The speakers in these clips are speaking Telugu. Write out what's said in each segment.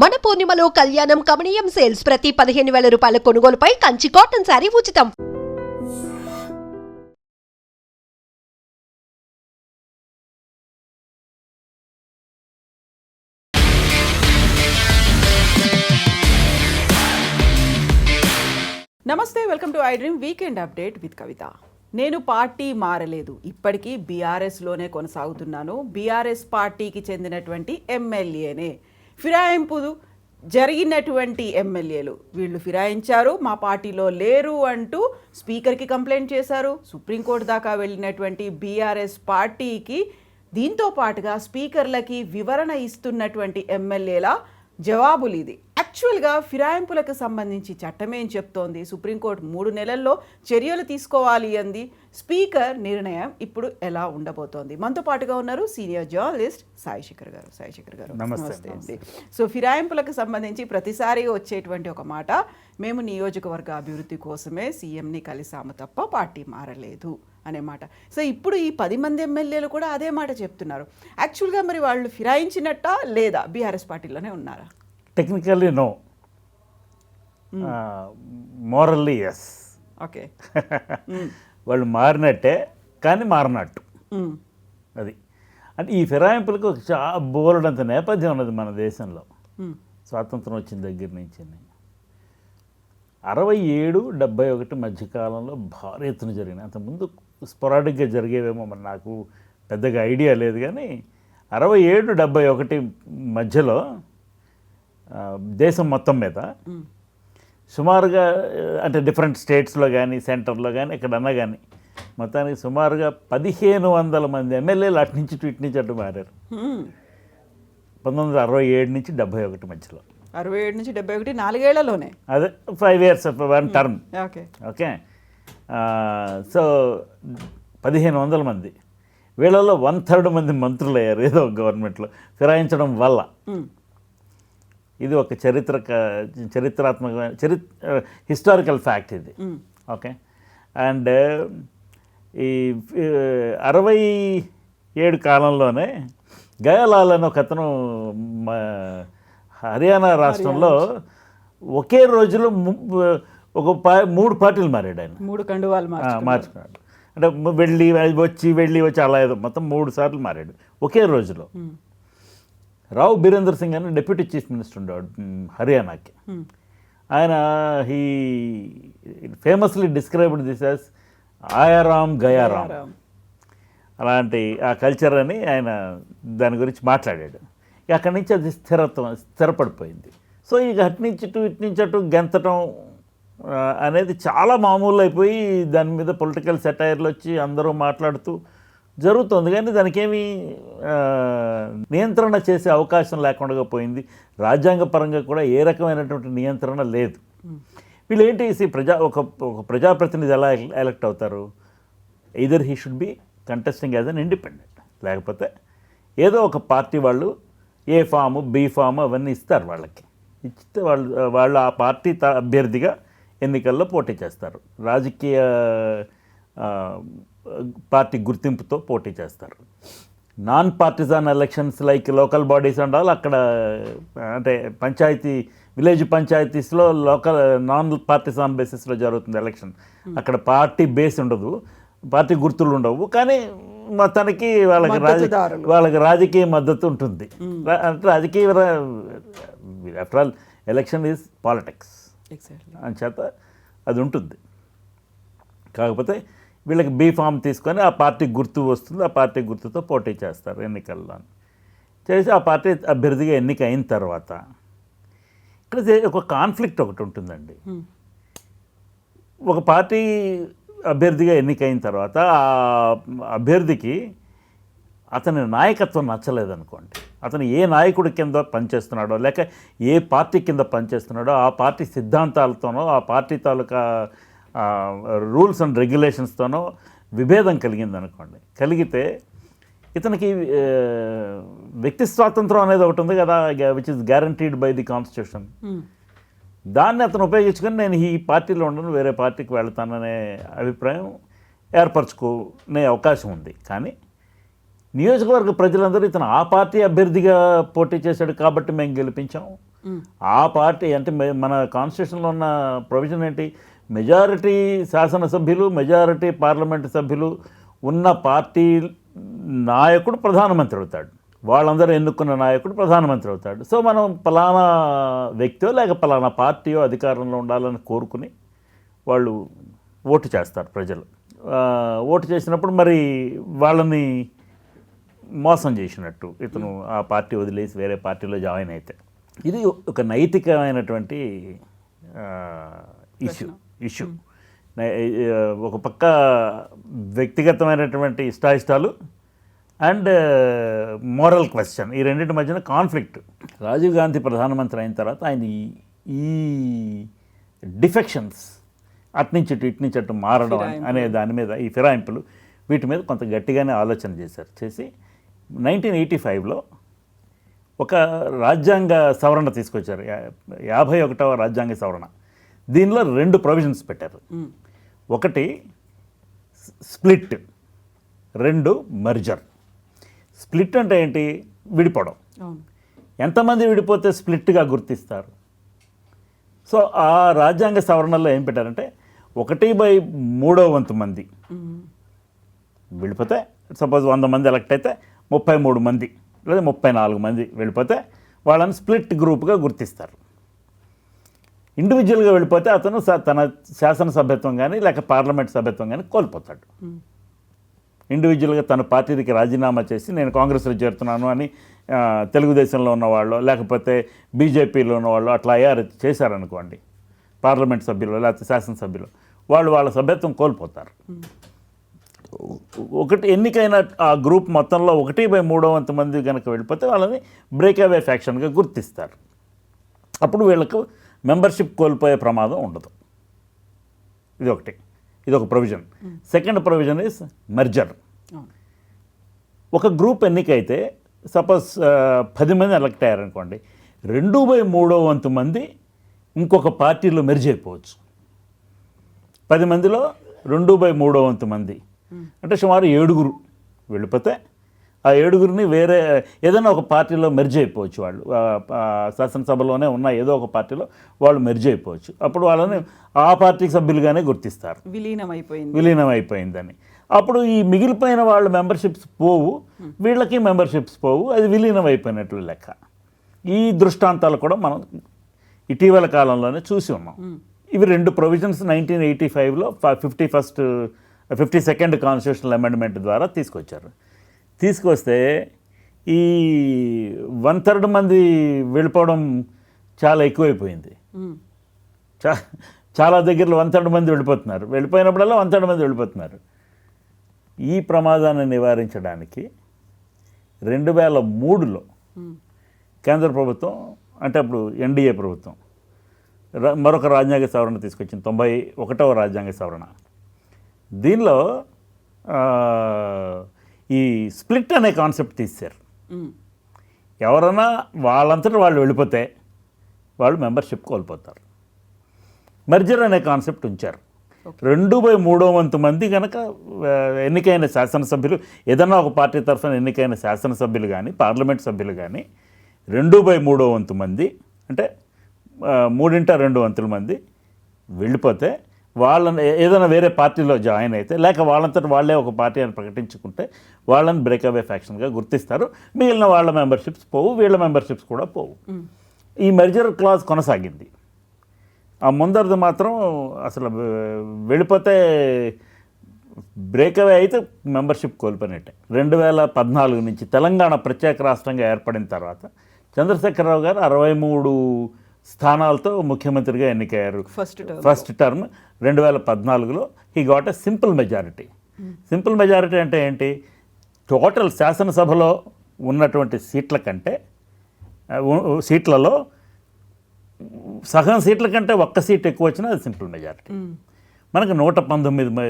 మన పూర్ణిమలో కళ్యాణం కమనీయం సేల్స్ ప్రతి 15,000 రూపాయల కొనుగోలుపై కంచి కాటన్ శారీ ఉచితం. నమస్తే, welcome to I dream weekend update with Kavitha. నేను పార్టీ మారలేదు, ఇప్పటికీ బీఆర్ఎస్లోనే కొనసాగుతున్నాను. బీఆర్ఎస్ పార్టీకి చెందినటువంటి ఎమ్మెల్యేనే. ఫిరాయింపు జరిగినటువంటి ఎమ్మెల్యేలు వీళ్ళు ఫిరాయించారు, మా పార్టీలో లేరు అంటూ స్పీకర్కి కంప్లైంట్ చేశారు. సుప్రీంకోర్టు దాకా వెళ్ళినటువంటి బీఆర్ఎస్ పార్టీకి దీంతో పాటుగా స్పీకర్లకి వివరణ ఇస్తున్నటువంటి ఎమ్మెల్యేల జవాబులు ఇది. యాక్చువల్గా ఫిరాయింపులకు సంబంధించి చట్టం ఏం చెప్తోంది? సుప్రీంకోర్టు 3 నెలల్లో చర్యలు తీసుకోవాలి అంది. స్పీకర్ నిర్ణయం ఇప్పుడు ఎలా ఉండబోతోంది? మనతో పాటుగా ఉన్నారు సీనియర్ జర్నలిస్ట్ సాయి శేఖర్ గారు. సాయి శేఖర్ గారు, నమస్తే అండి. సో ఫిరాయింపులకు సంబంధించి ప్రతిసారి వచ్చేటువంటి ఒక మాట, మేము నియోజకవర్గ అభివృద్ధి కోసమే సీఎంని కలిసాము తప్ప పార్టీ మారలేదు అనే మాట. సో ఇప్పుడు ఈ 10 మంది ఎమ్మెల్యేలు కూడా అదే మాట చెప్తున్నారు. యాక్చువల్గా మరి వాళ్ళు ఫిరాయించినట్ట లేదా బీఆర్ఎస్ పార్టీలోనే ఉన్నారా? Technically no, morally yes. Okay, వాళ్ళు మారినట్టే కానీ మారినట్టు. అది అంటే ఈ ఫిరాయింపులకు చాలా బోలెడంత నేపథ్యం ఉన్నది మన దేశంలో. స్వాతంత్రం వచ్చిన దగ్గర నుంచి 67-71 మధ్యకాలంలో భారీ ఎత్తున జరిగినాయి. అంతకుముందు స్పొరాడిక్గా జరిగేవేమో మరి నాకు పెద్దగా ఐడియా లేదు, కానీ 67-71 మధ్యలో దేశం మొత్తం మీద సుమారుగా, అంటే డిఫరెంట్ స్టేట్స్లో కానీ సెంటర్లో కానీ ఎక్కడన్నా కానీ మొత్తానికి సుమారుగా 1,500 మంది ఎమ్మెల్యేలు అటు నుంచి ఇటు నుంచి అటు మారారు 1967 నుంచి 71 మధ్యలో. 67 నుంచి 71, 4 ఏళ్లలోనే. అదే 5 years, 1 term. Okay okay. So 1,500 మంది, వీళ్ళలో 1/3 మంది మంత్రులు అయ్యారు ఏదో గవర్నమెంట్లో ఫిరాయించడం వల్ల. ఇది ఒక చరిత్రాత్మకమైన హిస్టారికల్ ఫ్యాక్ట్ ఇది. ఓకే. అండ్ ఈ 67 కాలంలోనే గయాలాల్ అని ఒక అతను హర్యానా రాష్ట్రంలో ఒకే రోజులో ఒక 3 పార్టీలు మారాడు ఆయన. 3 కండువాలు మార్చుకున్నాడు. అంటే వెళ్ళి వచ్చి అలా ఏదో మొత్తం 3 సార్లు మారాడు ఒకే రోజులో. రావు బీరేంద్ర సింగ్ అని డిప్యూటీ చీఫ్ మినిస్టర్ ఉండేవాడు హర్యానాకి. ఆయన he famously described this as Aayaram Gayaram. అలాంటి ఆ కల్చర్ అని ఆయన దాని గురించి మాట్లాడాడు. అక్కడి నుంచి అది స్థిరపడిపోయింది. సో ఇక అటు నుంచి అటు గెంతటం అనేది చాలా మామూలు అయిపోయి దాని మీద పొలిటికల్ సెటైర్లు వచ్చి అందరూ మాట్లాడుతూ జరుగుతుంది. కానీ దానికి ఏమీ నియంత్రణ చేసే అవకాశం లేకుండా పోయింది. రాజ్యాంగపరంగా కూడా ఏ రకమైనటువంటి నియంత్రణ లేదు. వీళ్ళు ఏంటి, ఒక ప్రజాప్రతినిధి ఎలా ఎలక్ట్ అవుతారు? Either he should be contesting as an independent, లేకపోతే ఏదో ఒక పార్టీ వాళ్ళు ఏ ఫాము బి ఫాము అవన్నీ ఇస్తారు వాళ్ళకి. ఇచ్చితే వాళ్ళు ఆ పార్టీ అభ్యర్థిగా ఎన్నికల్లో పోటీ చేస్తారు. రాజకీయ పార్టీ గుర్తింపుతో పోటీ చేస్తారు. Non partisan elections like local bodies and all, అక్కడ అంటే విలేజ్ పంచాయతీస్లో నాన్ పార్టిజాన్ బేసిస్లో జరుగుతుంది ఎలక్షన్. అక్కడ పార్టీ బేస్ ఉండదు, పార్టీ గుర్తులు ఉండవు, కానీ మొత్తానికి వాళ్ళకి రాజకీయ మద్దతు ఉంటుంది. అంటే రాజకీయ after all election is politics అని చేత అది ఉంటుంది. కాకపోతే వీళ్ళకి బీ ఫామ్ తీసుకొని ఆ పార్టీ గుర్తు వస్తుంది, ఆ పార్టీ గుర్తుతో పోటీ చేస్తారు ఎన్నికల్లో. చేసి ఆ పార్టీ అభ్యర్థిగా ఎన్నిక అయిన తర్వాత ఇక్కడ ఒక కాన్ఫ్లిక్ట్ ఒకటి ఉంటుందండి. ఒక పార్టీ అభ్యర్థిగా ఎన్నికైన తర్వాత ఆ అభ్యర్థికి అతని నాయకత్వం నచ్చలేదనుకోండి, అతను ఏ నాయకుడి కింద పనిచేస్తున్నాడో లేక ఏ పార్టీ కింద పనిచేస్తున్నాడో ఆ పార్టీ సిద్ధాంతాలతోనో ఆ పార్టీ తాలూకా రూల్స్ అండ్ రెగ్యులేషన్స్తోనో విభేదం కలిగిందనుకోండి, కలిగితే ఇతనికి వ్యక్తి స్వాతంత్రం అనేది ఒకటి ఉంది కదా, which is guaranteed by the constitution. దాన్ని అతను ఉపయోగించుకొని నేను ఈ పార్టీలో ఉండను, వేరే పార్టీకి వెళ్తాననే అభిప్రాయం ఏర్పరచుకునే అవకాశం ఉంది. కానీ నియోజకవర్గ ప్రజలందరూ ఇతను ఆ పార్టీ అభ్యర్థిగా పోటీ చేశాడు కాబట్టి మేము గెలిపించాం, ఆ పార్టీ అంటే మన కాన్స్టిట్యూషన్లో ఉన్న ప్రొవిజన్ ఏంటి, మెజారిటీ శాసనసభ్యులు మెజారిటీ పార్లమెంటు సభ్యులు ఉన్న పార్టీ నాయకుడు ప్రధానమంత్రి అవుతాడు, వాళ్ళందరూ ఎన్నుకున్న నాయకుడు ప్రధానమంత్రి అవుతాడు. సో మనం పలానా వ్యక్తియో లేక పలానా పార్టీయో అధికారంలో ఉండాలని కోరుకుని వాళ్ళు ఓటు చేస్తారు ప్రజలు. ఓటు చేసినప్పుడు మరి వాళ్ళని మోసం చేసినట్టు ఇతను ఆ పార్టీ వదిలేసి వేరే పార్టీలో జాయిన్ అయితే. ఇది ఒక నైతికమైనటువంటి ఇష్యూ. ఒక పక్క వ్యక్తిగతమైనటువంటి ఇష్టాయిష్టాలు అండ్ మోరల్ క్వశ్చన్, ఈ రెండింటి మధ్యన కాన్ఫ్లిక్ట్. రాజీవ్ గాంధీ ప్రధానమంత్రి అయిన తర్వాత ఆయన ఈ డిఫెక్షన్స్ అట్నుంచి ఇటు మారడం అనే దాని మీద, ఈ ఫిరాయింపులు, వీటి మీద కొంత గట్టిగానే ఆలోచన చేసి 1985లో ఒక రాజ్యాంగ సవరణ తీసుకొచ్చారు, 51వ రాజ్యాంగ సవరణ. దీనిలో 2 ప్రొవిజన్స్ పెట్టారు. ఒకటి స్ప్లిట్, 2 మెర్జర్. స్ప్లిట్ అంటే ఏంటి, విడిపోవడం. ఎంతమంది విడిపోతే స్ప్లిట్గా గుర్తిస్తారు? సో ఆ రాజ్యాంగ సవరణలో ఏం పెట్టారంటే 1/3 మంది వెళ్ళిపోతే, సపోజ్ 100 మంది ఎలక్ట్ అయితే 33 మంది లేదా 34 మంది వెళ్ళిపోతే వాళ్ళని స్ప్లిట్ గ్రూప్గా గుర్తిస్తారు. ఇండివిజువల్గా వెళ్ళిపోతే అతను తన శాసనసభ్యత్వం కానీ లేక పార్లమెంట్ సభ్యత్వం కానీ కోల్పోతాడు. ఇండివిజువల్గా తన పార్టీకి రాజీనామా చేసి నేను కాంగ్రెస్లో చేరుతున్నాను అని తెలుగుదేశంలో ఉన్నవాళ్ళు లేకపోతే బీజేపీలో ఉన్నవాళ్ళు అట్లా చేశారనుకోండి, పార్లమెంట్ సభ్యులు లేకపోతే శాసనసభ్యులు, వాళ్ళ సభ్యత్వం కోల్పోతారు. ఎన్నికైన ఆ గ్రూప్ మొత్తంలో 1/3 మంది కనుక వెళ్ళిపోతే వాళ్ళని బ్రేక్అవే ఫ్యాక్షన్గా గుర్తిస్తారు. అప్పుడు వీళ్ళకు మెంబర్షిప్ కోల్పోయే ప్రమాదం ఉండదు. ఇది ఒక provision. Second provision is merger. ఒక గ్రూప్ ఎన్నికైతే సపోజ్ 10 మంది ఎలక్ట్ అయ్యారనుకోండి, 2/3 మంది ఇంకొక పార్టీలో మెర్జ్ అయిపోవచ్చు. 10 మందిలో 2/3 మంది అంటే సుమారు 7 వెళ్ళిపోతే ఆ 7 వేరే ఏదైనా ఒక పార్టీలో మెర్జ్ అయిపోవచ్చు. వాళ్ళు శాసనసభలోనే ఉన్న ఏదో ఒక పార్టీలో వాళ్ళు మెర్జ్ అయిపోవచ్చు. అప్పుడు వాళ్ళని ఆ పార్టీకి సభ్యులుగానే గుర్తిస్తారు, విలీనమైపోయిందని. అప్పుడు ఈ మిగిలిపోయిన వాళ్ళ మెంబర్షిప్స్ పోవు, వీళ్ళకి మెంబర్షిప్స్ పోవు, అది విలీనం అయిపోయినట్లు లెక్క. ఈ దృష్టాంతాలు కూడా మనం ఇటీవల కాలంలోనే చూసి ఉన్నాం. ఇవి 2 ప్రొవిజన్స్ 1985లో 52nd కాన్స్టిట్యూషనల్ అమెండ్మెంట్ ద్వారా తీసుకొస్తే ఈ 1/3 మంది వెళ్ళిపోవడం చాలా ఎక్కువైపోయింది. చాలా దగ్గరలో 1/3 మంది వెళ్ళిపోయినప్పుడల్లా 1/3 మంది వెళ్ళిపోతున్నారు. ఈ ప్రమాదాన్ని నివారించడానికి 2003లో కేంద్ర ప్రభుత్వం, అంటే అప్పుడు ఎన్డీఏ ప్రభుత్వం, మరొక రాజ్యాంగ సవరణ తీసుకొచ్చింది, 91వ రాజ్యాంగ సవరణ. దీనిలో ఈ స్ప్లిట్ అనే కాన్సెప్ట్ తీశారు. ఎవరైనా వాళ్ళంతటా వాళ్ళు వెళ్ళిపోతే వాళ్ళు మెంబర్షిప్ కోల్పోతారు. మెర్జర్ అనే కాన్సెప్ట్ ఉంచారు. 2/3 మంది కనుక ఎన్నికైన శాసనసభ్యులు, ఏదన్నా ఒక పార్టీ తరఫున ఎన్నికైన శాసనసభ్యులు కానీ పార్లమెంట్ సభ్యులు కానీ 2/3 మంది అంటే 3/2 మంది వెళ్ళిపోతే వాళ్ళని ఏదైనా వేరే పార్టీలో జాయిన్ అయితే లేక వాళ్ళంతటా వాళ్ళే ఒక పార్టీ అని ప్రకటించుకుంటే వాళ్ళని బ్రేక్అవే ఫ్యాక్షన్గా గుర్తిస్తారు. మిగిలిన వాళ్ళ మెంబర్షిప్స్ పోవు, వీళ్ళ మెంబర్షిప్స్ కూడా పోవు. ఈ మెర్జర్ క్లాజ్ కొనసాగింది. ఆ ముందరది మాత్రం అసలు వెళ్ళిపోతే బ్రేక్అవే అయితే మెంబర్షిప్ కోల్పోయినట్టే. 2014 నుంచి తెలంగాణ ప్రత్యేక రాష్ట్రంగా ఏర్పడిన తర్వాత చంద్రశేఖరరావు గారు 63 స్థానాలతో ముఖ్యమంత్రిగా ఎన్నికయ్యారు. ఫస్ట్ టర్మ్ 2014లో he got a simple majority. Simple majority అంటే ఏంటి, టోటల్ శాసనసభలో ఉన్నటువంటి సీట్లలో సగం సీట్ల కంటే 1 సీట్ ఎక్కువ వచ్చినా అది సింపుల్ మెజారిటీ. మనకు 119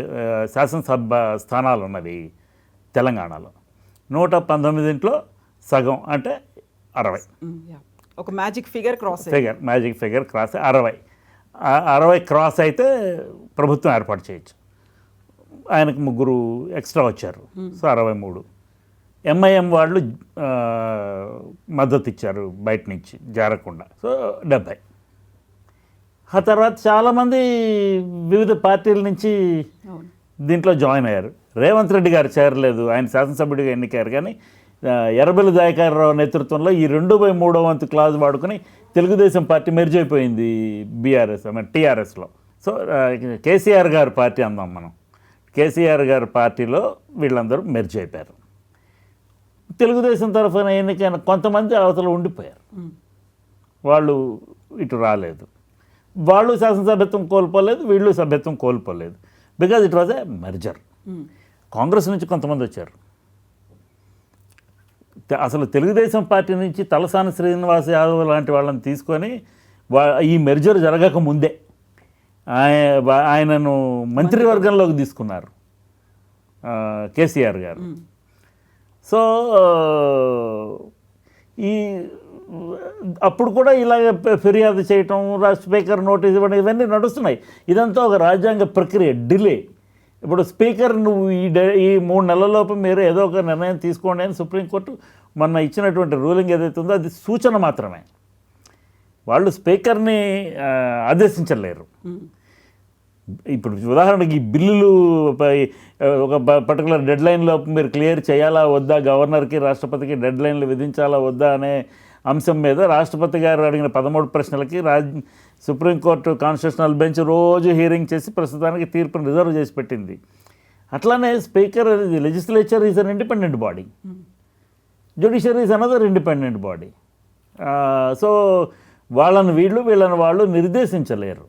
శాసనసభ స్థానాలు ఉన్నవి తెలంగాణలో. 119లో సగం అంటే 60. ఒక మ్యాజిక్ ఫిగర్ క్రాస్ 60 క్రాస్ అయితే ప్రభుత్వం ఏర్పాటు చేయొచ్చు. ఆయనకు 3 ఎక్స్ట్రా వచ్చారు, సో 63. ఎంఐఎం వాళ్ళు మద్దతు ఇచ్చారు బయట నుంచి జారకుండా. సో 70. ఆ తర్వాత చాలామంది వివిధ పార్టీల నుంచి అవును. దీంట్లో జాయిన్ అయ్యారు. రేవంత్ రెడ్డి గారు చేరలేదు, ఆయన శాసనసభ్యుడిగా ఎన్నికారు. కానీ ఎర్రబెల్లి దయాకర్రావు నేతృత్వంలో ఈ 2/3 వంతు క్లాజ్ వాడుకుని తెలుగుదేశం పార్టీ మెర్జ్ అయిపోయింది బీఆర్ఎస్ టీఆర్ఎస్లో. సో కేసీఆర్ గారి పార్టీ అందాం మనం. కేసీఆర్ గారి పార్టీలో వీళ్ళందరూ మెర్జ్ అయిపోయారు. తెలుగుదేశం తరఫున ఎన్నికైన కొంతమంది అవతల ఉండిపోయారు, వాళ్ళు ఇటు రాలేదు. వాళ్ళు శాసనసభ్యత్వం కోల్పోలేదు, వీళ్ళు సభ్యత్వం కోల్పోలేదు. Because it was a merger. Congress నుంచి కొంతమంది వచ్చారు. అసలు తెలుగుదేశం పార్టీ నుంచి తలసాని శ్రీనివాస్ యాదవ్ లాంటి వాళ్ళని తీసుకొని ఈ మెర్జర్ జరగక ముందే ఆయనను మంత్రివర్గంలోకి తీసుకున్నారు కేసీఆర్ గారు. సో ఈ అప్పుడు కూడా ఇలాగ ఫిర్యాదు చేయటం, స్పీకర్ నోటీస్ ఇవ్వడం, ఇవన్నీ నడుస్తున్నాయి. ఇదంతా ఒక రాజ్యాంగ ప్రక్రియ, డిలే. ఇప్పుడు స్పీకర్ నువ్వు ఈ 3 నెలలలోపు మీరు ఏదో ఒక నిర్ణయం తీసుకోండి అని సుప్రీంకోర్టు మొన్న ఇచ్చినటువంటి రూలింగ్ ఏదైతే ఉందో అది సూచన మాత్రమే. వాళ్ళు స్పీకర్ని ఆదేశించలేరు. ఇప్పుడు ఉదాహరణకి ఈ బిల్లులు ఒక పర్టికులర్ డెడ్ లైన్లో మీరు క్లియర్ చేయాలా వద్దా, గవర్నర్కి రాష్ట్రపతికి డెడ్ లైన్లు విధించాలా వద్దా అనే అంశం మీద రాష్ట్రపతి గారు అడిగిన 13 ప్రశ్నలకి సుప్రీంకోర్టు కాన్స్టిట్యూషనల్ బెంచ్ రోజు హీరింగ్ చేసి ప్రస్తుతానికి తీర్పును రిజర్వ్ చేసి పెట్టింది. అట్లానే speaker legislature is an independent body, judiciary is another independent body. So వీళ్ళని వాళ్ళు నిర్దేశించలేరు.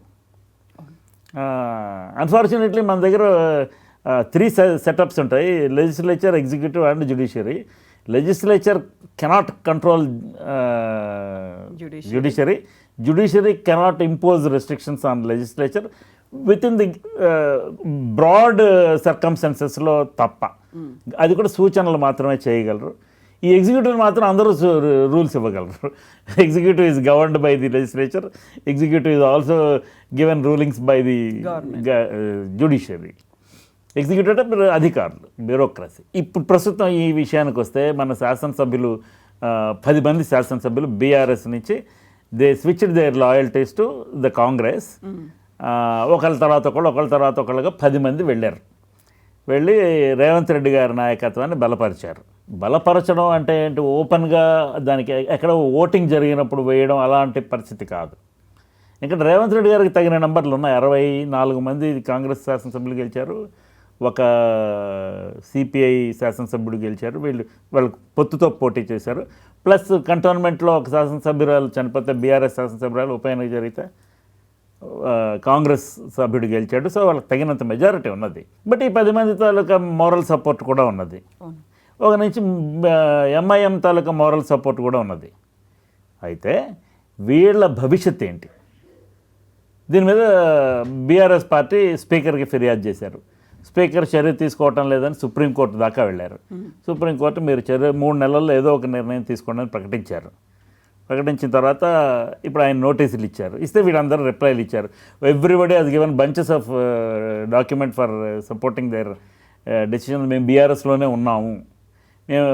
అన్ఫార్చునేట్లీ మన దగ్గర 3 సెటప్స్ ఉంటాయి: legislature, executive and judiciary. Legislature cannot control judiciary. Judiciary cannot impose restrictions on legislature within the broad circumstancesలో తప్ప. అది కూడా సూచనలు మాత్రమే చేయగలరు. ఈ ఎగ్జిక్యూటివ్ మాత్రం అందరూ రూల్స్ ఇవ్వగలరు. Executive is governed by the legislature, executive is also given rulings by the judiciary. Executive అంటే అధికారులు, బ్యూరోక్రసీ. ఇప్పుడు ప్రస్తుతం ఈ విషయానికి వస్తే మన శాసనసభ్యులు 10 మంది శాసనసభ్యులు బీఆర్ఎస్ నుంచి they switched their loyalties to the Congress. ఒకళ్ళ తర్వాత ఒకళ్ళుగా 10 మంది వెళ్ళారు. వెళ్ళి రేవంత్ రెడ్డి గారి నాయకత్వాన్ని బలపరిచారు. బలపరచడం అంటే ఏంటి, ఓపెన్గా దానికి ఎక్కడ ఓటింగ్ జరిగినప్పుడు వేయడం అలాంటి పరిస్థితి కాదు. ఇంకా రేవంత్ రెడ్డి గారికి తగిన నెంబర్లు ఉన్నాయి. 64 మంది కాంగ్రెస్ శాసనసభ్యులు గెలిచారు, ఒక సిపిఐ శాసనసభ్యుడు గెలిచారు. వాళ్ళు పొత్తుతో పోటీ చేశారు. ప్లస్ కంటోన్మెంట్లో ఒక శాసనసభ్యురాలు చనిపోతే బీఆర్ఎస్ శాసనసభ్యురాలు ఉప ఎన్నిక జరిగితే కాంగ్రెస్ సభ్యుడు గెలిచాడు. సో వాళ్ళకి తగినంత మెజారిటీ ఉన్నది. బట్ ఈ 10 మంది తాలూకా మోరల్ సపోర్ట్ కూడా ఉన్నది. ఒక నుంచి ఎంఐఎం తాలూకా మోరల్ సపోర్ట్ కూడా ఉన్నది. అయితే వీళ్ళ భవిష్యత్ ఏంటి? దీని మీద బీఆర్ఎస్ పార్టీ స్పీకర్కి ఫిర్యాదు చేశారు. స్పీకర్ చర్య తీసుకోవటం లేదని సుప్రీంకోర్టు దాకా వెళ్ళారు. సుప్రీంకోర్టు మీరు 3 నెలల్లో ఏదో ఒక నిర్ణయం తీసుకోండి అని ప్రకటించారు. ప్రకటించిన తర్వాత ఇప్పుడు ఆయన నోటీసులు ఇచ్చారు. ఇస్తే వీళ్ళందరూ రిప్లైలు ఇచ్చారు. Everybody has given bunches of document for supporting their decision. మేము బీఆర్ఎస్లోనే ఉన్నాము, మేము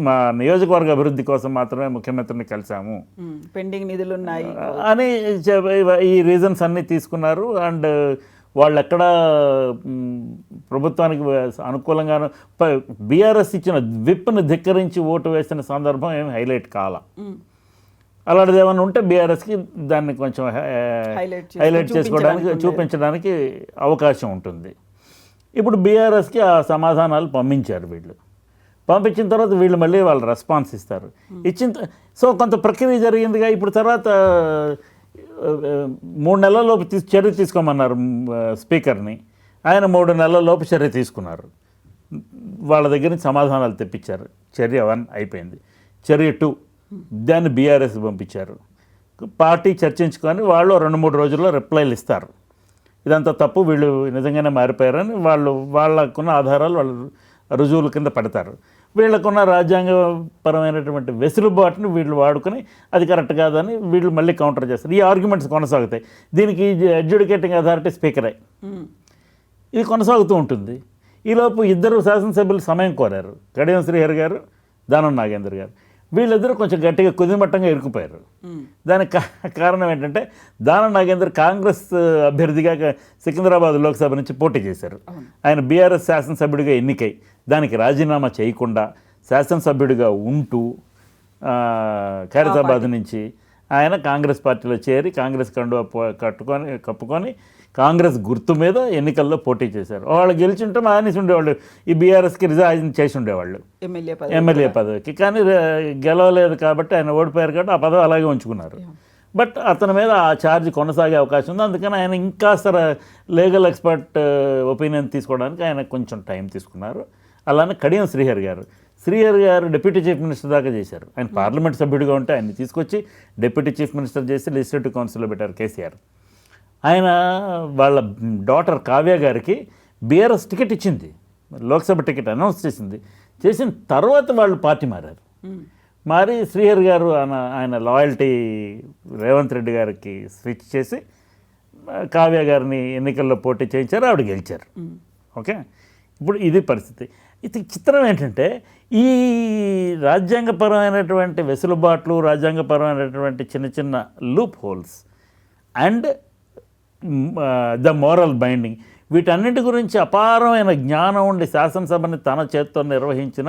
మా నియోజకవర్గ అభివృద్ధి కోసం మాత్రమే ముఖ్యమంత్రిని కలిసాము, పెండింగ్ నిధులు ఉన్నాయి అని ఈ రీజన్స్ అన్నీ తీసుకున్నారు. అండ్ వాళ్ళు ఎక్కడ ప్రభుత్వానికి అనుకూలంగాను బీఆర్ఎస్ ఇచ్చిన విప్ను ధిక్కరించి ఓటు వేసిన సందర్భం ఏమి హైలైట్ కాల. అలాంటిది ఏమైనా ఉంటే బీఆర్ఎస్కి దాన్ని కొంచెం హైలైట్ చేసుకోవడానికి చూపించడానికి అవకాశం ఉంటుంది. ఇప్పుడు బీఆర్ఎస్కి ఆ సమాధానాలు పంపించారు వీళ్ళు. పంపించిన తర్వాత వీళ్ళు మళ్ళీ వాళ్ళు రెస్పాన్స్ ఇస్తారు. సో కొంత ప్రక్రియ జరిగిందిగా. ఇప్పుడు తర్వాత 3 నెలలలోపు చర్య తీసుకోమన్నారు స్పీకర్ని. ఆయన 3 నెలలలోపు చర్య తీసుకున్నారు. వాళ్ళ దగ్గర నుంచి సమాధానాలు తెప్పించారు. చర్య 1 అయిపోయింది. చర్య 2 దాన్ని బీఆర్ఎస్ పంపించారు. పార్టీ చర్చించుకొని వాళ్ళు 2-3 రోజుల్లో రిప్లైలు ఇస్తారు. ఇదంతా తప్పు, వీళ్ళు నిజంగానే మారిపోయారని వాళ్ళకున్న ఆధారాలు వాళ్ళు రుజువుల కింద పెడతారు. వీళ్ళకున్న రాజ్యాంగపరమైనటువంటి వెసులుబాటుని వీళ్ళు వాడుకొని అది కరెక్ట్ కాదని వీళ్ళు మళ్ళీ కౌంటర్ చేస్తారు. ఈ ఆర్గ్యుమెంట్స్ కొనసాగుతాయి. దీనికి అడ్జుడికేటింగ్ అథారిటీ స్పీకరే. ఇది కొనసాగుతూ ఉంటుంది. ఈలోపు ఇద్దరు శాసనసభ్యులు సమయం కోరారు, కడియం శ్రీహరి గారు, దానం నాగేందర్ గారు. వీళ్ళిద్దరూ కొంచెం గట్టిగా కుదిమట్టంగా ఇరుక్కుపోయారు. దానికి కారణం ఏంటంటే దానం నాగేందర్ కాంగ్రెస్ అభ్యర్థిగా సికింద్రాబాద్ లోక్సభ నుంచి పోటీ చేశారు. ఆయన బీఆర్ఎస్ శాసనసభ్యుడిగా ఎన్నికై దానికి రాజీనామా చేయకుండా శాసనసభ్యుడిగా ఉంటూ ఖైరతాబాద్ నుంచి ఆయన కాంగ్రెస్ పార్టీలో చేరి కాంగ్రెస్ కండువా కప్పుకొని కాంగ్రెస్ గుర్తు మీద ఎన్నికల్లో పోటీ చేశారు. వాళ్ళు గెలిచింటే మానేసి ఉండేవాళ్ళు, ఈ బీఆర్ఎస్కి రిజైన్ చేసి ఉండేవాళ్ళు ఎమ్మెల్యే పదవికి. కానీ గెలవలేదు కాబట్టి ఆయన ఓడిపోయారు కాబట్టి ఆ పదవి అలాగే ఉంచుకున్నారు. బట్ అతని మీద ఆ ఛార్జ్ కొనసాగే అవకాశం ఉంది. అందుకని ఆయన ఇంకా లీగల్ ఎక్స్పర్ట్ ఒపీనియన్ తీసుకోవడానికి ఆయన కొంచెం టైం తీసుకున్నారు. అలానే కడియం శ్రీహరి గారు డిప్యూటీ చీఫ్ మినిస్టర్ దాకా చేశారు. ఆయన పార్లమెంట్ సభ్యుడిగా ఉంటే ఆయన్ని తీసుకొచ్చి డిప్యూటీ చీఫ్ మినిస్టర్ చేసి లెజిస్లేటివ్ కౌన్సిల్లో పెట్టారు కేసీఆర్. ఆయన వాళ్ళ డాటర్ కావ్య గారికి బీఆర్ఎస్ టికెట్ ఇచ్చింది, లోక్సభ టికెట్ అనౌన్స్ చేసిన తర్వాత వాళ్ళు పార్టీ మారి శ్రీహరి గారు ఆయన లాయల్టీ రేవంత్ రెడ్డి గారికి స్విచ్ చేసి కావ్య గారిని ఎన్నికల్లో పోటీ చేయించారు, ఆవిడ గెలిచారు. ఓకే, ఇప్పుడు ఇది పరిస్థితి. ఇది చిత్రం ఏంటంటే ఈ రాజ్యాంగపరమైనటువంటి వెసులుబాట్లు, రాజ్యాంగపరమైనటువంటి చిన్న చిన్న loop holes and the moral binding, వీటన్నిటి గురించి అపారమైన జ్ఞానం ఉండి శాసనసభని తన చేత్తో నిర్వహించిన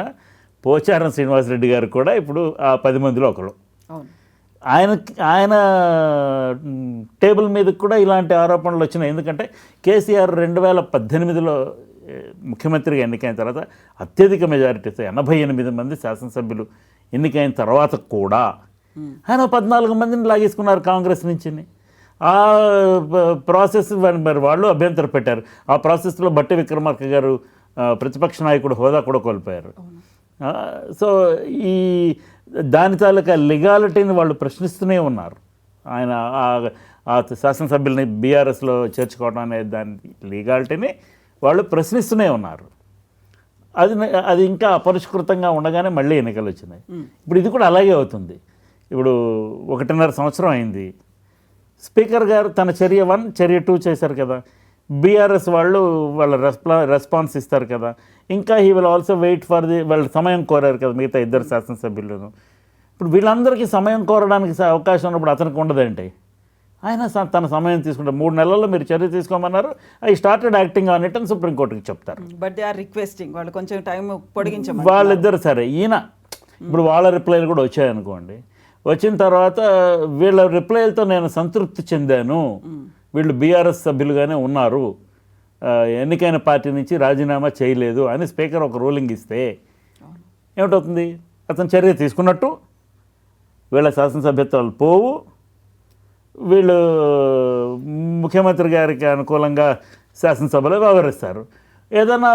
పోచారం శ్రీనివాసరెడ్డి గారు కూడా ఇప్పుడు ఆ 10 మందిలో ఒకరు. ఆయన టేబుల్ మీద కూడా ఇలాంటి ఆరోపణలు వచ్చినాయి. ఎందుకంటే కేసీఆర్ 2018లో ముఖ్యమంత్రిగా ఎన్నికైన తర్వాత అత్యధిక మెజారిటీతో 88 మంది శాసనసభ్యులు ఎన్నికైన తర్వాత కూడా ఆయన 14 మందిని లాగేసుకున్నారు కాంగ్రెస్ నుంచి. ఆ ప్రాసెస్ మరి వాళ్ళు అభ్యంతరం పెట్టారు. ఆ ప్రాసెస్లో బట్టి విక్రమార్క గారు ప్రతిపక్ష నాయకుడు హోదా కూడా కోల్పోయారు. సో ఈ దాని తాలూకా లీగాలిటీని వాళ్ళు ప్రశ్నిస్తూనే ఉన్నారు. ఆయన ఆ శాసనసభ్యుల్ని బీఆర్ఎస్లో చేర్చుకోవడం అనే దాని లీగాలిటీని వాళ్ళు ప్రశ్నిస్తూనే ఉన్నారు. అది ఇంకా అపరిష్కృతంగా ఉండగానే మళ్ళీ ఎన్నికలు వచ్చినాయి. ఇప్పుడు ఇది కూడా అలాగే అవుతుంది. ఇప్పుడు 1.5 సంవత్సరం అయింది. స్పీకర్ గారు తన చర్య 1, చర్య 2 చేశారు కదా, బీఆర్ఎస్ వాళ్ళు వాళ్ళ రెస్పాన్స్ ఇస్తారు కదా, ఇంకా he will also wait for వాళ్ళు సమయం కోరారు కదా మిగతా ఇద్దరు శాసనసభ్యులను. ఇప్పుడు వీళ్ళందరికీ సమయం కోరడానికి అవకాశం ఉన్నప్పుడు అతనికి ఉండదేంటి? ఆయన తన సమయం తీసుకుంటారు. 3 నెలల్లో మీరు చర్య తీసుకోమన్నారు, I started acting on it అని సుప్రీంకోర్టుకి చెప్తారు. బట్ దే ఆర్ రిక్వెస్టింగ్ వాళ్ళు కొంచెం టైం పొడిగించమని. వాళ్ళిద్దరు సరే, ఈయన ఇప్పుడు వాళ్ళ రిప్లైలు కూడా వచ్చాయనుకోండి, వచ్చిన తర్వాత వీళ్ళ రిప్లైలతో నేను సంతృప్తి చెందాను, వీళ్ళు బీఆర్ఎస్ సభ్యులుగానే ఉన్నారు, ఎన్నికైన పార్టీ నుంచి రాజీనామా చేయలేదు అని స్పీకర్ ఒక రూలింగ్ ఇస్తే ఏమిటవుతుంది? అతను చర్య తీసుకున్నట్టు, వీళ్ళ శాసనసభ్యత్వాలు పోవు, వీళ్ళు ముఖ్యమంత్రి గారికి అనుకూలంగా శాసనసభలో వ్యవహరిస్తారు. ఏదైనా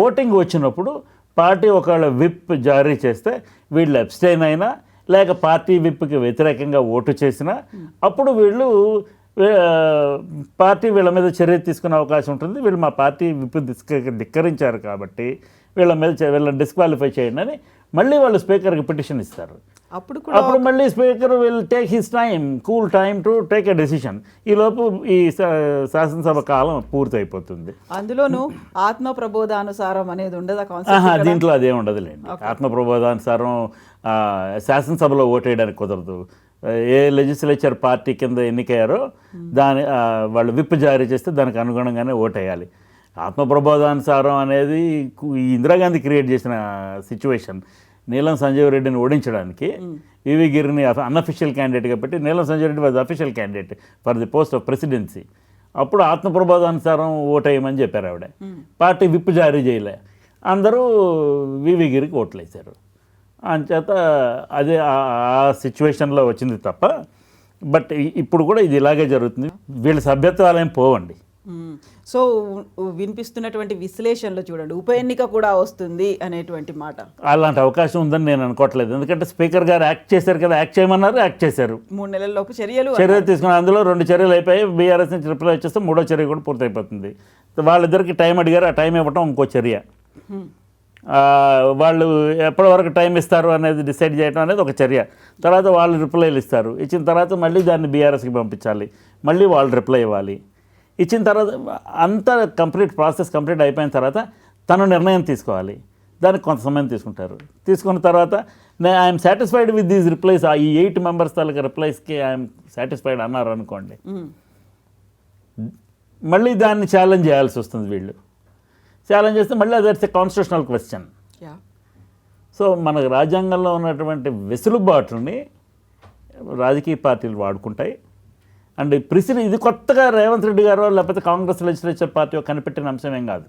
ఓటింగ్ వచ్చినప్పుడు పార్టీ ఒకవేళ విప్ జారీ చేస్తే వీళ్ళు అబ్స్టైన్ అయినా లేక పార్టీ విప్కి వ్యతిరేకంగా ఓటు చేసినా అప్పుడు వీళ్ళు పార్టీ వీళ్ళ మీద చర్య తీసుకునే అవకాశం ఉంటుంది. వీళ్ళు మా పార్టీ విప్ ధిక్కరించారు కాబట్టి వీళ్ళని డిస్క్వాలిఫై చేయండి అని మళ్ళీ వాళ్ళు స్పీకర్కి పిటిషన్ ఇస్తారు. అప్పుడు మళ్ళీ speaker will take his time, cool time to take a decision. ఈలోపు ఈ శాసనసభ కాలం పూర్తయిపోతుంది. అందులోనూ ఆత్మ ప్రబోధానుసారం అనేది ఉండదు దీంట్లో అదే ఉండదులేండి. ఆత్మ ప్రబోధానుసారం శాసనసభలో ఓటేయడానికి కుదరదు. ఏ లెజిస్లేచర్ పార్టీ కింద ఎన్నికయ్యారో వాళ్ళు విప్ జారీ చేస్తే దానికి అనుగుణంగానే ఓటేయాలి. ఆత్మప్రబోధానుసారం అనేది ఇందిరాగాంధీ క్రియేట్ చేసిన సిచ్యువేషన్. నీలం సంజీవ్ రెడ్డిని ఓడించడానికి వివి గిరిని అన్అఫిషియల్ క్యాండిడేట్గా పెట్టి Neelam Sanjeev Reddy was official candidate for the post of presidency. అప్పుడు ఆత్మప్రబోధానుసారం ఓటేయమని చెప్పారు ఆవిడ. పార్టీ విప్ జారీ చేయలే, అందరూ వివి గిరికి ఓట్లేశారు. అంచేత అదే ఆ సిచ్యువేషన్లో వచ్చింది తప్ప. బట్ ఇప్పుడు కూడా ఇది ఇలాగే జరుగుతుంది. వీళ్ళ సభ్యత్వాలేం పోవండి. సో వినిపిస్తున్నటువంటి విశ్లేషణలో చూడండి, ఉప ఎన్నిక కూడా వస్తుంది అనేటువంటి మాట. అలాంటి అవకాశం ఉందని నేను అనుకోవట్లేదు. ఎందుకంటే స్పీకర్ గారు యాక్ట్ చేశారు కదా, యాక్ట్ చేయమన్నారు, యాక్ట్ చేశారు. 3 నెలల్లోపు చర్యలు తీసుకున్నారు. అందులో 2 చర్యలు అయిపోయి బీఆర్ఎస్ నుంచి రిప్లై వచ్చేస్తే 3వ చర్య కూడా పూర్తయిపోతుంది. వాళ్ళిద్దరికి టైం అడిగారు, ఆ టైం ఇవ్వటం ఇంకో చర్య. వాళ్ళు ఎప్పటి వరకు టైం ఇస్తారు అనేది డిసైడ్ చేయడం అనేది ఒక చర్య. తర్వాత వాళ్ళు రిప్లైలు ఇస్తారు, ఇచ్చిన తర్వాత మళ్ళీ దాన్ని బీఆర్ఎస్కి పంపించాలి, మళ్ళీ వాళ్ళు రిప్లై ఇవ్వాలి. ఇచ్చిన తర్వాత అంతా ప్రాసెస్ కంప్లీట్ అయిపోయిన తర్వాత తను నిర్ణయం తీసుకోవాలి. దానికి కొంత సమయం తీసుకుంటారు. తీసుకున్న తర్వాత I'm satisfied with these replies, ఈ 8 మెంబర్స్ తాలూకా రిప్లైస్కి ఐఎమ్ సాటిస్ఫైడ్ అన్నారు అనుకోండి, మళ్ళీ దాన్ని ఛాలెంజ్ చేయాల్సి వస్తుంది. వీళ్ళు ఛాలెంజ్ చేస్తే మళ్ళీ that's a constitutional question. So మనకు రాజ్యాంగంలో ఉన్నటువంటి వెసులుబాటుని రాజకీయ పార్టీలు వాడుకుంటాయి. అండ్ ఇది కొత్తగా రేవంత్ రెడ్డి గారు లేకపోతే కాంగ్రెస్ లెజిస్లేచర్ పార్టీ కనిపెట్టిన అంశం ఏం కాదు.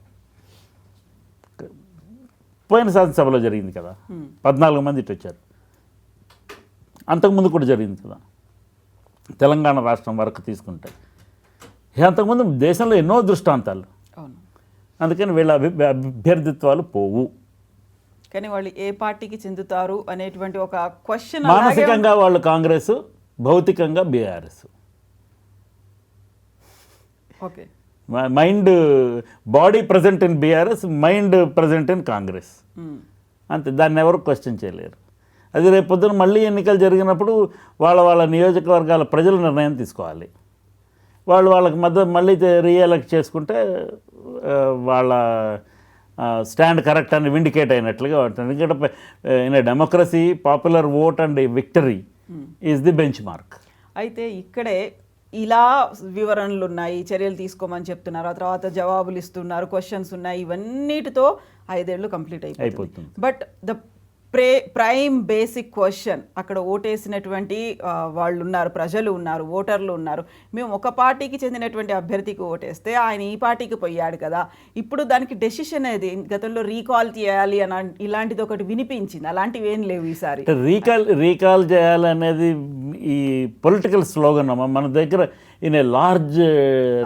పోయిన శాసనసభలో జరిగింది కదా, 14 మంది ఇటు వచ్చారు. అంతకుముందు కూడా జరిగింది కదా తెలంగాణ రాష్ట్రం వరకు తీసుకుంటే. అంతకుముందు దేశంలో ఎన్నో దృష్టాంతాలు. అందుకని వీళ్ళ అభ్యర్థిత్వాలు పోవు. కానీ వాళ్ళు ఏ పార్టీకి చెందుతారు అనేటువంటి ఒక క్వశ్చన్. మానసికంగా వాళ్ళు కాంగ్రెస్, భౌతికంగా BRS. Okay, mind body present in BRS, mind present in Congress. అంతే, దాన్ని ఎవరు క్వశ్చన్ చేయలేరు. అది రేపు పొద్దున మళ్ళీ ఎన్నికలు జరిగినప్పుడు వాళ్ళ నియోజకవర్గాల ప్రజలు నిర్ణయం తీసుకోవాలి. వాళ్ళకి మళ్ళీ రీఎలెక్ట్ చేసుకుంటే వాళ్ళ స్టాండ్ కరెక్ట్ అని విండికేట్ అయినట్లుగా ఉంటుంది. ఎందుకంటే in democracy popular vote and victory is the bench mark. అయితే ఇక్కడే ఇలా వివరణలు ఉన్నాయి, చర్యలు తీసుకోమని చెప్తున్నారు, ఆ తర్వాత జవాబులు ఇస్తున్నారు, క్వశ్చన్స్ ఉన్నాయి, ఇవన్నిటితో 5 ఏళ్ళు కంప్లీట్ అయిపోతుంది. But the prime basic question, అక్కడ ఓటేసినటువంటి వాళ్ళు ఉన్నారు, ప్రజలు ఉన్నారు, ఓటర్లు ఉన్నారు. మేము ఒక పార్టీకి చెందినటువంటి అభ్యర్థికి ఓటేస్తే ఆయన ఈ పార్టీకి పోయాడు కదా, ఇప్పుడు దానికి డెసిషన్ అనేది గతంలో రీకాల్ చేయాలి అని ఇలాంటిది ఒకటి వినిపించింది. అలాంటివి ఏం లేవు ఈసారి. రీకాల్ చేయాలనేది ఈ పొలిటికల్ స్లోగన్ అమ్మా. మన దగ్గర in a large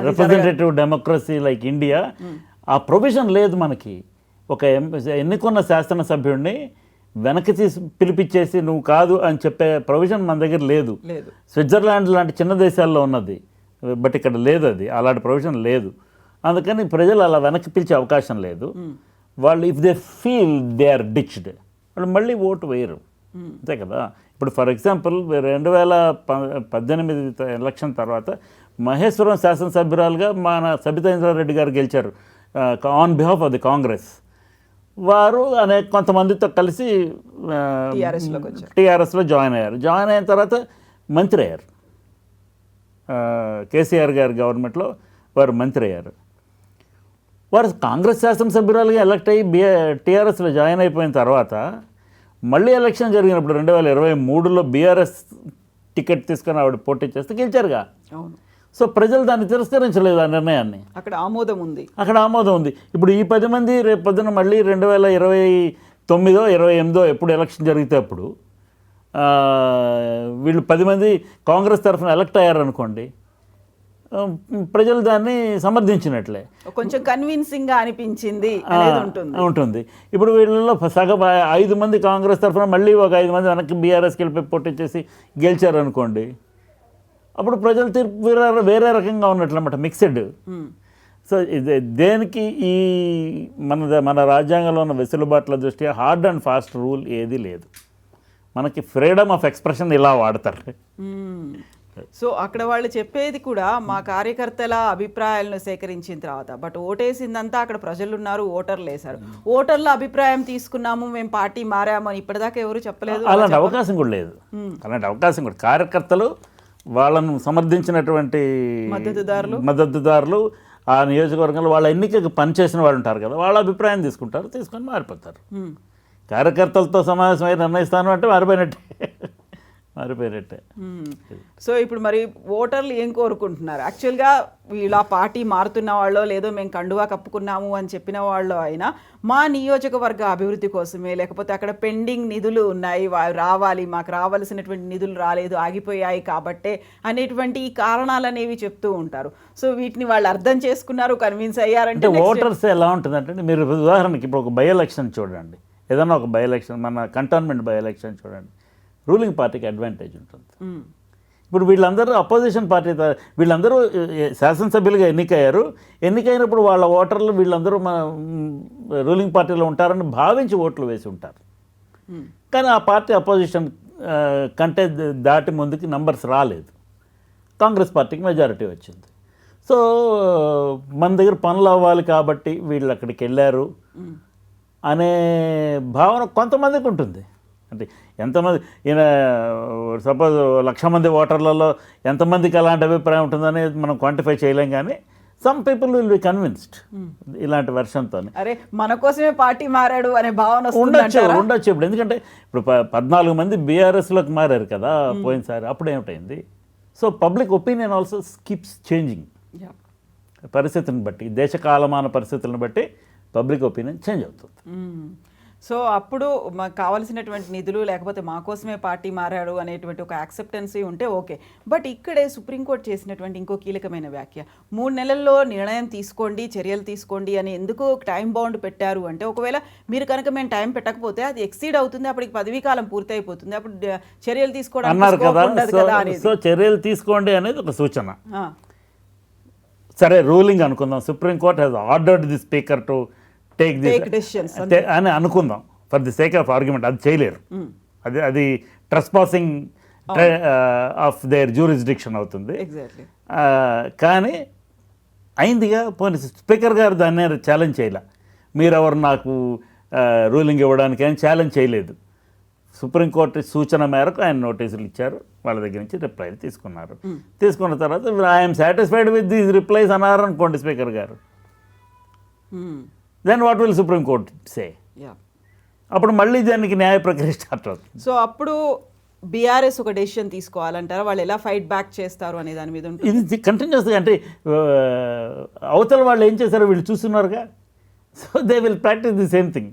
representative democracy like India ఆ ప్రొవిజన్ లేదు మనకి. ఒక ఎన్నుకున్న శాసనసభ్యుడిని వెనక్కి పిలిపించేసి నువ్వు కాదు అని చెప్పే ప్రొవిజన్ మన దగ్గర లేదు. స్విట్జర్లాండ్ లాంటి చిన్న దేశాల్లో ఉన్నది, బట్ ఇక్కడ లేదు. అది అలాంటి ప్రొవిజన్ లేదు. అందుకని ప్రజలు అలా వెనక్కి పిలిచే అవకాశం లేదు. వాళ్ళు if they feel they are ditched వాళ్ళు మళ్ళీ ఓటు వేయరు. అంతే కదా. ఇప్పుడు ఫర్ ఎగ్జాంపుల్ 2018 ఎలక్షన్ తర్వాత మహేశ్వరం శాసనసభ్యురాలుగా మన సబితా ఇంద్రారెడ్డి గారు గెలిచారు on behalf of the Congress. వారు కొంతమందితో కలిసి టీఆర్ఎస్లో జాయిన్ అయ్యారు. జాయిన్ అయిన తర్వాత మంత్రి అయ్యారు. కేసీఆర్ గారి గవర్నమెంట్లో వారు మంత్రి అయ్యారు. వారు కాంగ్రెస్ శాసనసభ్యురాలుగా ఎలక్ట్ అయ్యి టీఆర్ఎస్లో జాయిన్ అయిపోయిన తర్వాత మళ్ళీ ఎలక్షన్ జరిగినప్పుడు 2023లో బీఆర్ఎస్ టికెట్ తీసుకొని ఆవిడ పోటీ చేస్తే గెలిచారుగా. సో ప్రజలు దాన్ని తిరస్కరించలేదు, ఆ నిర్ణయాన్ని. అక్కడ ఆమోదం ఉంది. ఇప్పుడు ఈ 10 మంది రేపు పొద్దున మళ్ళీ 2029 28 ఎప్పుడు ఎలక్షన్ జరిగితే అప్పుడు వీళ్ళు 10 మంది కాంగ్రెస్ తరఫున ఎలక్ట్ అయ్యారనుకోండి, ప్రజలు దాన్ని సమర్థించినట్లే. కొంచెం కన్విన్సింగ్గా అనిపించింది ఉంటుంది. ఇప్పుడు వీళ్ళలో సగం 5 మంది కాంగ్రెస్ తరఫున మళ్ళీ ఒక 5 మంది వెనక్కి బీఆర్ఎస్కి వెళ్ళిపోయి పోటీ చేసి గెలిచారనుకోండి, అప్పుడు ప్రజల తీర్పు వేరే రకంగా ఉన్నట్లు అన్నమాట, మిక్స్డ్. సో దేనికి ఈ మన రాజ్యాంగంలో ఉన్న వెసులుబాట్ల దృష్ట్యా హార్డ్ అండ్ ఫాస్ట్ రూల్ ఏది లేదు. మనకి ఫ్రీడమ్ ఆఫ్ ఎక్స్ప్రెషన్ ఇలా వాడతారు. సో అక్కడ వాళ్ళు చెప్పేది కూడా మా కార్యకర్తల అభిప్రాయాలను సేకరించిన తర్వాత, బట్ ఓటేసిందంతా అక్కడ ప్రజలు ఉన్నారు, ఓటర్లు వేశారు. ఓటర్ల అభిప్రాయం తీసుకున్నాము, మేము పార్టీ మారాము అని ఇప్పటిదాకా ఎవరు చెప్పలేదు. అలాంటి అవకాశం కూడా లేదు. కార్యకర్తలు వాళ్ళను సమర్థించినటువంటి మద్దతుదారులు ఆ నియోజకవర్గంలో వాళ్ళ ఎన్నికకి పనిచేసిన వాళ్ళు ఉంటారు కదా, వాళ్ళ అభిప్రాయం తీసుకొని మారిపోతారు. కార్యకర్తలతో సమావేశమై నిర్ణయిస్తాను అంటే మారిపోయినట్టే. సో ఇప్పుడు మరి ఓటర్లు ఏం కోరుకుంటున్నారు? యాక్చువల్గా ఇలా పార్టీ మారుతున్న వాళ్ళు, లేదో మేము కండువా కప్పుకున్నాము అని చెప్పిన వాళ్ళు అయినా మా నియోజకవర్గ అభివృద్ధి కోసమే, లేకపోతే అక్కడ పెండింగ్ నిధులు ఉన్నాయి, రావాలి, మాకు రావాల్సినటువంటి నిధులు రాలేదు, ఆగిపోయాయి కాబట్టే అనేటువంటి ఈ కారణాలు అనేవి చెప్తూ ఉంటారు. సో వీటిని వాళ్ళు అర్థం చేసుకున్నారు, కన్విన్స్ అయ్యారంటే ఓటర్స్ ఎలా ఉంటుందంటే, మీరు ఉదాహరణకి ఇప్పుడు ఒక బై ఎలక్షన్ చూడండి, ఏదన్నా ఒక బై ఎలక్షన్, మన కంటోన్మెంట్ బై ఎలక్షన్ చూడండి, రూలింగ్ పార్టీకి అడ్వాంటేజ్ ఉంటుంది. ఇప్పుడు వీళ్ళందరూ అపోజిషన్ పార్టీ, వీళ్ళందరూ శాసనసభ్యులుగా ఎన్నికైనప్పుడు వాళ్ళ ఓటర్లు వీళ్ళందరూ మన రూలింగ్ పార్టీలో ఉంటారని భావించి ఓట్లు వేసి ఉంటారు. కానీ ఆ పార్టీ అపోజిషన్ కంటే దాటి ముందుకి నంబర్స్ రాలేదు, కాంగ్రెస్ పార్టీకి మెజారిటీ వచ్చింది. సో మన దగ్గర పనులు అవ్వాలి కాబట్టి వీళ్ళు అక్కడికి వెళ్ళారు అనే భావన కొంతమందికి ఉంటుంది. అంటే ఎంతమంది ఈయన సపోజ్ 1,00,000 మంది ఓటర్లలో ఎంతమందికి అలాంటి అభిప్రాయం ఉంటుందనేది మనం క్వాంటిఫై చేయలేం, కానీ some people will be convinced ఇలాంటి వెర్షన్తో. అరే మన కోసమే పార్టీ మారాడు అనే భావన ఉండొచ్చు ఇప్పుడు. ఎందుకంటే ఇప్పుడు 14 మంది బీఆర్ఎస్లోకి మారారు కదా పోయినసారి, అప్పుడు ఏమిటైంది. So public opinion also keeps changing. పరిస్థితిని బట్టి, దేశ కాలమాన పరిస్థితులను బట్టి పబ్లిక్ ఒపీనియన్ చేంజ్ అవుతుంది. సో అప్పుడు మాకు కావాల్సినటువంటి నిధులు లేకపోతే మా కోసమే పార్టీ మారాడు అనేటువంటి ఒక యాక్సెప్టెన్సీ ఉంటే ఓకే. బట్ ఇక్కడే సుప్రీంకోర్టు చేసినటువంటి ఇంకో కీలకమైన వ్యాఖ్య, 3 నెలల్లో నిర్ణయం తీసుకోండి, చర్యలు తీసుకోండి అని ఎందుకు టైం బౌండ్ పెట్టారు అంటే, ఒకవేళ మీరు కనుక మేము టైం పెట్టకపోతే అది ఎక్సీడ్ అవుతుంది, అప్పటికి పదవీ కాలం పూర్తయిపోతుంది, అప్పుడు చర్యలు తీసుకోవడానికి అన్నారు కదా. అనేది. సో చర్యలు తీసుకోండి అనేది ఒక సూచన. సరే రూలింగ్ అనుకుందాం, supreme court has ordered the speaker to take decisions అని అనుకుందాం for the sake of argument. అది చేయలేరు, అది ట్రెస్పాసింగ్ ఆఫ్ దేర్ జ్యూరిస్డిక్షన్ అవుతుంది. కానీ అయిందిగా, పోనీ స్పీకర్ గారు దాన్ని ఛాలెంజ్ చేయలే, మీరెవరు నాకు రూలింగ్ ఇవ్వడానికి అని ఛాలెంజ్ చేయలేదు. సుప్రీంకోర్టు సూచన మేరకు ఆయన నోటీసులు ఇచ్చారు, వాళ్ళ దగ్గర నుంచి రిప్లైలు తీసుకున్నారు. తీసుకున్న తర్వాత I'm satisfied with these replies అన్నారు అనుకోండి స్పీకర్ గారు, then what will Supreme Court say? అప్పుడు మళ్ళీ దానికి న్యాయ ప్రక్రియ స్టార్ట్ అవుతుంది. సో అప్పుడు బీఆర్ఎస్ ఒక డెసిషన్ తీసుకోవాలంటారా, వాళ్ళు ఎలా ఫైట్ బ్యాక్ చేస్తారు అనే దాని మీద ఉంటుంది. ఇది కంటిన్యూస్గా అంటే అవతల వాళ్ళు ఏం చేశారో వీళ్ళు చూస్తున్నారుగా. So they will practice the same thing.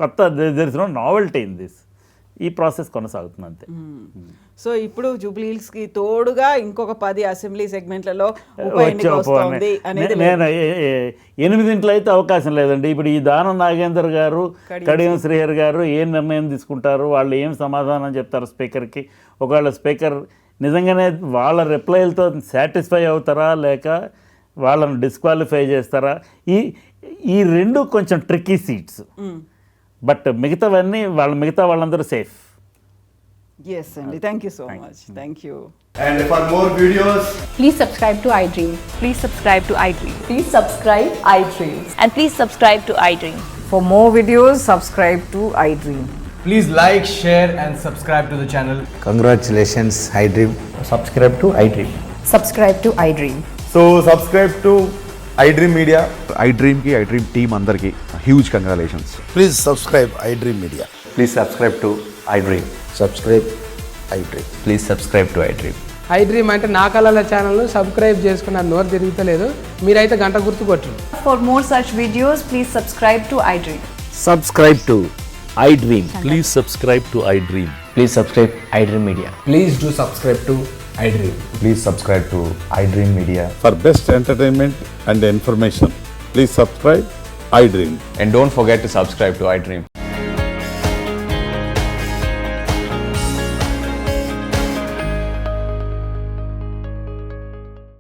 కొత్త there is no novelty in this. ఈ ప్రాసెస్ కొనసాగుతుంది అంతే. సో ఇప్పుడు జూబ్లీహిల్స్కి తోడుగా ఇంకొక 10 అసెంబ్లీ సెగ్మెంట్లలో ఉప ఎన్నిక వస్తోంది అనేది నేను 8 అయితే అవకాశం లేదండి. ఇప్పుడు ఈ దానం నాగేందర్ గారు, కడియం శ్రీహరి గారు ఏం నిర్ణయం తీసుకుంటారు, వాళ్ళు ఏం సమాధానం చెప్తారు స్పీకర్కి, ఒకవేళ స్పీకర్ నిజంగానే వాళ్ళ రిప్లైలతో సాటిస్ఫై అవుతారా లేక వాళ్ళని డిస్క్వాలిఫై చేస్తారా, ఈ రెండు కొంచెం ట్రిక్కీ సీట్స్. బట్ మిగతా వాళ్ళందరూ safe. Yes, Andy. Thank you so much. Thank you. And for more videos, Please subscribe to iDream. Please subscribe to iDream. Please subscribe iDream. And please subscribe to iDream. For more videos, subscribe to iDream. please like, share, and subscribe to the channel. Congratulations, iDream. Subscribe to iDream. Subscribe to iDream. So subscribe to iDream Media. iDream team andarki huge congratulations. Please subscribe iDream Media. Please subscribe to iDream. Subscribe iDream. Please subscribe to iDream. iDream అంటే నా కళల ఛానల్ను సబ్స్క్రైబ్ చేసుకున్న నోరు తిరుగుతలేదు, మీరైతే గంట గుర్తు కొట్టండి. For more such videos, please subscribe to iDream. Subscribe to iDream. Please subscribe to iDream. Please subscribe iDream Media. Please do subscribe to iDream. Please subscribe to iDream Media. For best entertainment and information, please subscribe iDream. And don't forget to subscribe to iDream.